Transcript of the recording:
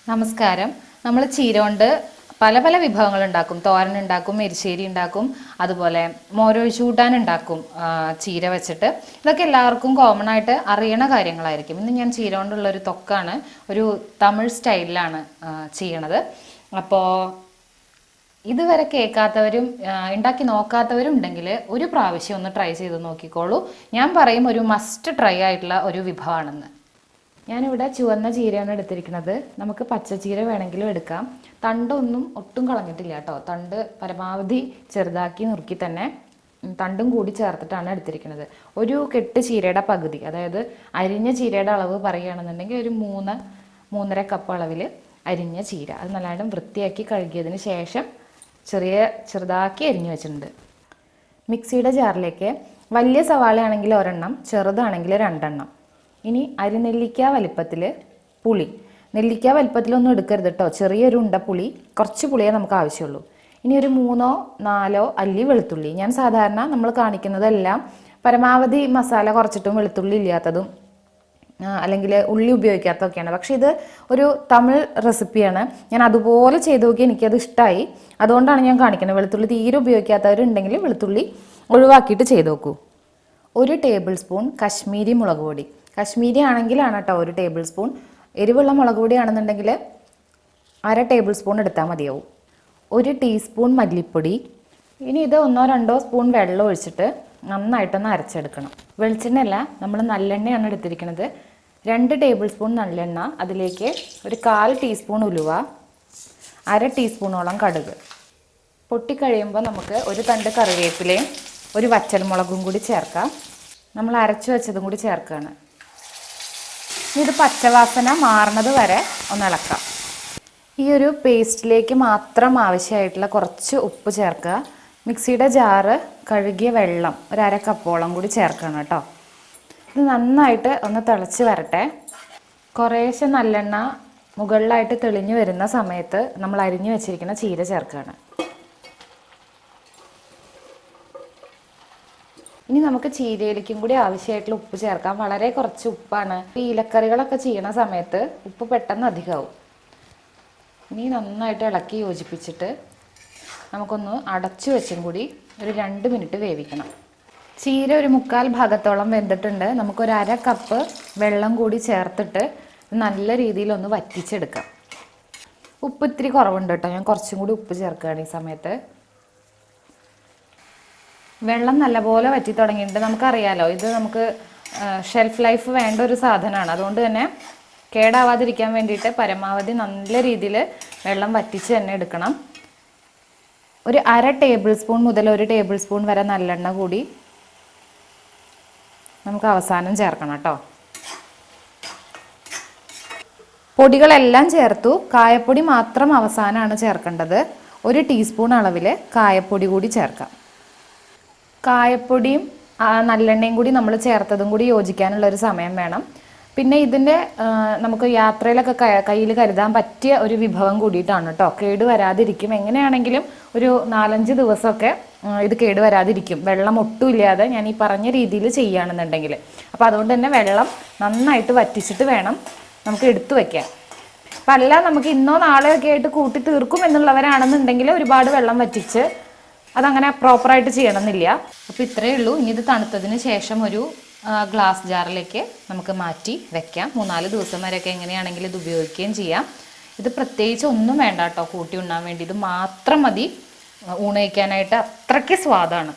നമസ്കാരം. നമ്മൾ ചീര കൊണ്ട് പല പല വിഭവങ്ങൾ ഉണ്ടാക്കും. തോരൻ ഉണ്ടാക്കും, എരിശ്ശേരി ഉണ്ടാക്കും, അതുപോലെ മോരൊഴിച്ച് കൂട്ടാൻ ഉണ്ടാക്കും ചീര വെച്ചിട്ട്. ഇതൊക്കെ എല്ലാവർക്കും കോമൺ ആയിട്ട് അറിയണ കാര്യങ്ങളായിരിക്കും. ഇന്ന് ഞാൻ ചീര കൊണ്ടുള്ള ഒരു തൊക്കാണ്, ഒരു തമിഴ് സ്റ്റൈലിലാണ് ചെയ്യണത്. അപ്പോൾ ഇതുവരെ കേൾക്കാത്തവരും ഉണ്ടാക്കി നോക്കാത്തവരും ഉണ്ടെങ്കിൽ ഒരു പ്രാവശ്യം ഒന്ന് ട്രൈ ചെയ്ത് നോക്കിക്കോളൂ. ഞാൻ പറയും ഒരു മസ്റ്റ് ട്രൈ ആയിട്ടുള്ള ഒരു വിഭവമാണെന്ന്. ഞാനിവിടെ ചുവന്ന ചീരയാണ് എടുത്തിരിക്കുന്നത്. നമുക്ക് പച്ചച്ചീര വേണമെങ്കിലും എടുക്കാം. തണ്ടൊന്നും ഒട്ടും കളഞ്ഞിട്ടില്ല കേട്ടോ. തണ്ട് പരമാവധി ചെറുതാക്കി നുറുക്കി തന്നെ തണ്ടും കൂടി ചേർത്തിട്ടാണ് എടുത്തിരിക്കുന്നത്. ഒരു കെട്ട് ചീരയുടെ പകുതി, അതായത് അരിഞ്ഞ ചീരയുടെ അളവ് പറയുകയാണെന്നുണ്ടെങ്കിൽ ഒരു 3-3.5 കപ്പ് അളവിൽ അരിഞ്ഞ ചീര. അത് നല്ലവണ്ണം വൃത്തിയാക്കി കഴുകിയതിന് ശേഷം ചെറുതാക്കി അരിഞ്ഞു വെച്ചിട്ടുണ്ട്. മിക്സിയുടെ ജാറിലേക്ക് വലിയ സവാളയാണെങ്കിൽ ഒരെണ്ണം, ചെറുതാണെങ്കിൽ 2 എണ്ണം. ഇനി അരിനെല്ലിക്ക വലിപ്പത്തിൽ പുളി. നെല്ലിക്ക വലിപ്പത്തിലൊന്നും എടുക്കരുത് കേട്ടോ, ചെറിയൊരു ഉണ്ട പുളി, കുറച്ച് പുളിയേ നമുക്ക് ആവശ്യമുള്ളൂ. ഇനി ഒരു 3-4 അല്ലി വെളുത്തുള്ളി. ഞാൻ സാധാരണ നമ്മൾ കാണിക്കുന്നതെല്ലാം പരമാവധി മസാല കുറച്ചിട്ടും വെളുത്തുള്ളി ഇല്ലാത്തതും അല്ലെങ്കിൽ ഉള്ളി ഉപയോഗിക്കാത്തതൊക്കെയാണ്. പക്ഷേ ഇത് ഒരു തമിഴ് റെസിപ്പിയാണ്. ഞാൻ അതുപോലെ ചെയ്ത് നോക്കി, എനിക്കത് ഇഷ്ടമായി. അതുകൊണ്ടാണ് ഞാൻ കാണിക്കുന്നത്. വെളുത്തുള്ളി തീരെ ഉപയോഗിക്കാത്തവരുണ്ടെങ്കിൽ വെളുത്തുള്ളി ഒഴിവാക്കിയിട്ട് ചെയ്ത് നോക്കൂ. 1 ടേബിൾ സ്പൂൺ കശ്മീരി മുളക് പൊടി. കശ്മീരി ആണെങ്കിലാണ് കേട്ടോ 1 ടേബിൾ സ്പൂൺ. എരിവുള്ള മുളക് പൊടി ആണെന്നുണ്ടെങ്കിൽ 1/2 ടേബിൾ സ്പൂൺ എടുത്താൽ മതിയാവും. 1 ടീസ്പൂൺ മല്ലിപ്പൊടി. ഇനി ഇത് 1-2 സ്പൂൺ വെള്ളം ഒഴിച്ചിട്ട് നന്നായിട്ടൊന്ന് അരച്ചെടുക്കണം. വെളിച്ചെണ്ണയല്ല, നമ്മൾ നല്ലെണ്ണയാണ് എടുത്തിരിക്കുന്നത്. 2 ടേബിൾ സ്പൂൺ നല്ലെണ്ണ, അതിലേക്ക് ഒരു 1/4 ടീസ്പൂൺ ഉലുവ, 1/2 ടീസ്പൂണോളം കടുക്. പൊട്ടിക്കഴിയുമ്പോൾ നമുക്ക് ഒരു തണ്ട് കറിവേപ്പിലയും 1 വറ്റൽമുളകും കൂടി ചേർക്കാം. നമ്മൾ അരച്ചു വെച്ചതും കൂടി ചേർക്കുകയാണ്. ഇത് പച്ചവാസന മാറുന്നത് വരെ ഒന്ന് ഇളക്കാം. ഈ ഒരു പേസ്റ്റിലേക്ക് മാത്രം ആവശ്യമായിട്ടുള്ള കുറച്ച് ഉപ്പ് ചേർക്കുക. മിക്സിയുടെ ജാറ് കഴുകിയ വെള്ളം 1/2 കപ്പോളം കൂടി ചേർക്കണം കേട്ടോ. ഇത് നന്നായിട്ട് ഒന്ന് തിളച്ച് വരട്ടെ. കുറേശ്ശെ നല്ലെണ്ണ മുകളിലായിട്ട് തെളിഞ്ഞു വരുന്ന സമയത്ത് നമ്മൾ അരിഞ്ഞു വെച്ചിരിക്കുന്ന ചീര ചേർക്കുകയാണ്. ഇനി നമുക്ക് ചീരയിലേക്കും കൂടി ആവശ്യമായിട്ടുള്ള ഉപ്പ് ചേർക്കാം. വളരെ കുറച്ച് ഉപ്പാണ്. ഈ ഇലക്കറികളൊക്കെ ചെയ്യണ സമയത്ത് ഉപ്പ് പെട്ടെന്ന് അധികമാവും. ഇനി നന്നായിട്ട് ഇളക്കി യോജിപ്പിച്ചിട്ട് നമുക്കൊന്ന് അടച്ചു വെച്ചും കൂടി ഒരു 2 മിനിറ്റ് വേവിക്കണം. ചീര ഒരു 1/4 ഭാഗത്തോളം വെന്തിട്ടുണ്ട്. നമുക്കൊരു 1/2 കപ്പ് വെള്ളം കൂടി ചേർത്തിട്ട് നല്ല രീതിയിൽ ഒന്ന് വറ്റിച്ചെടുക്കാം. ഉപ്പ് ഇത്തിരി കുറവുണ്ട് കേട്ടോ, ഞാൻ കുറച്ചും കൂടി ഉപ്പ് ചേർക്കുകയാണ് ഈ സമയത്ത്. വെള്ളം നല്ലപോലെ വറ്റി തുടങ്ങിയിട്ടുണ്ട്. നമുക്കറിയാലോ, ഇത് നമുക്ക് ഷെൽഫ് ലൈഫ് വേണ്ട ഒരു സാധനമാണ്. അതുകൊണ്ട് തന്നെ കേടാവാതിരിക്കാൻ വേണ്ടിയിട്ട് പരമാവധി നല്ല രീതിയിൽ വെള്ളം വറ്റിച്ച് തന്നെ എടുക്കണം. ഒരു 1/2 ടേബിൾ സ്പൂൺ മുതൽ 1 ടേബിൾ സ്പൂൺ വരെ നല്ലെണ്ണ കൂടി നമുക്ക് അവസാനം ചേർക്കണം കേട്ടോ. പൊടികളെല്ലാം ചേർത്തു. കായപ്പൊടി മാത്രം അവസാനമാണ് ചേർക്കേണ്ടത്. 1 ടീസ്പൂൺ അളവിൽ കായപ്പൊടി കൂടി ചേർക്കാം. കായപ്പൊടിയും നല്ലെണ്ണയും കൂടി നമ്മൾ ചേർത്തതും കൂടി യോജിക്കാനുള്ള ഒരു സമയം വേണം. പിന്നെ ഇതിൻ്റെ നമുക്ക് യാത്രയിലൊക്കെ കയ്യിൽ കരുതാൻ പറ്റിയ ഒരു വിഭവം കൂടിയിട്ടാണ് കേട്ടോ. കേട് വരാതിരിക്കും. എങ്ങനെയാണെങ്കിലും ഒരു 4-5 ദിവസമൊക്കെ ഇത് കേട് വരാതിരിക്കും, വെള്ളം ഒട്ടും ഇല്ലാതെ ഞാൻ ഈ പറഞ്ഞ രീതിയിൽ ചെയ്യുകയാണെന്നുണ്ടെങ്കിൽ. അപ്പോൾ അതുകൊണ്ട് തന്നെ വെള്ളം നന്നായിട്ട് വറ്റിച്ചിട്ട് വേണം നമുക്ക് എടുത്തു വയ്ക്കാൻ. അപ്പം അല്ല, നമുക്ക് ഇന്നോ നാളെയോ ഒക്കെ ആയിട്ട് കൂട്ടി തീർക്കും എന്നുള്ളവരാണെന്നുണ്ടെങ്കിൽ ഒരുപാട് വെള്ളം വറ്റിച്ച് അതങ്ങനെ പ്രോപ്പറായിട്ട് ചെയ്യണമെന്നില്ല. അപ്പോൾ ഇത്രയേ ഉള്ളൂ. ഇനി ഇത് തണുത്തതിന് ശേഷം ഒരു ഗ്ലാസ് ജാറിലേക്ക് നമുക്ക് മാറ്റി വെക്കാം. 3-4 ദിവസം വരെയൊക്കെ എങ്ങനെയാണെങ്കിലും ഇത് ഉപയോഗിക്കുകയും ചെയ്യാം. ഇത് പ്രത്യേകിച്ച് ഒന്നും വേണ്ട കേട്ടോ കൂട്ടി ഉണ്ണാൻ വേണ്ടി. ഇത് മാത്രം മതി ഊണ് കഴിക്കാനായിട്ട്. അത്രയ്ക്ക് സ്വാദാണ്.